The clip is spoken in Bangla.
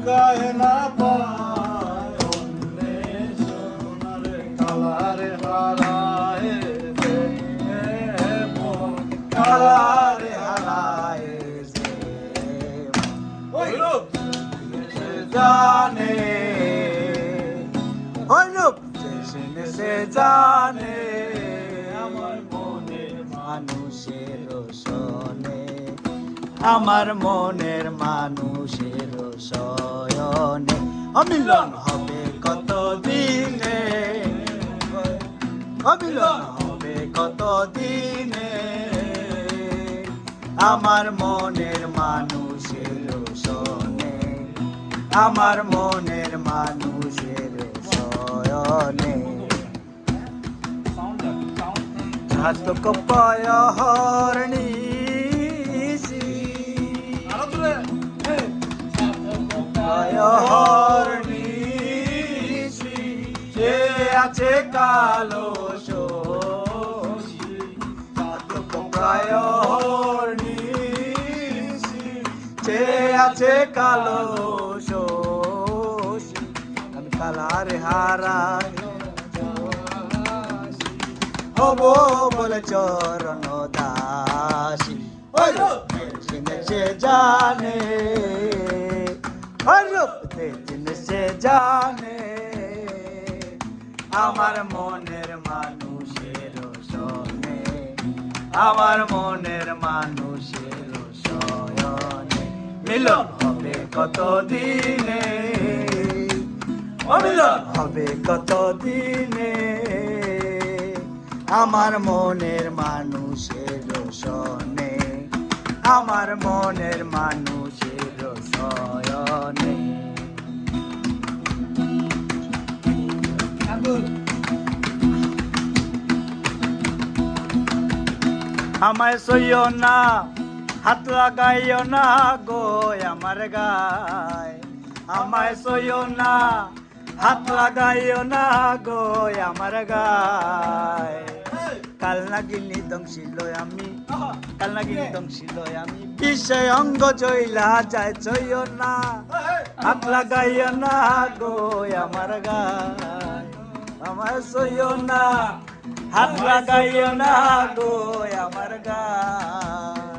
লুকায় না পায় অন্যে সোনার কালারে হারায় মন কালারে হারায় ওই লোক জানে ওই লোক সে জানে আমার মনের মানুষের শোনে আমার মনের মানুষের শয়নে অমিলন হবে কত দিনে অমিলন হবে কত দিনে আমার মনের মানুষের শোনে আমার মনের মানুষের শয়নে হাতক পায় হরণী সে আছে কালো সে আছে কালো আমি কালারে হারাই হব বলে চরণ দাসী সে জানে সে জানে আমার মনের মানুষের শোনে আমার মনের মানুষের শয়নে মিলন হবে কত দিনে মিলন হবে কত দিনে আমার মনের মানুষের শোনে আমার মনের মানুষের শয়নে আমায় সইও না হাত লাগাইও না গো আমার গায় আমায় সইও না হাত লাগাইও না গো আমার গায় কাল নাগিনি দংশিল আমি কাল নাগিনি দংশিল আমি বিষয় অঙ্গ জইলা যায় সইও না হাত লাগাইও না গো আমার গায় আমায় সইও না হাত লাগাইও না গো আমার গায়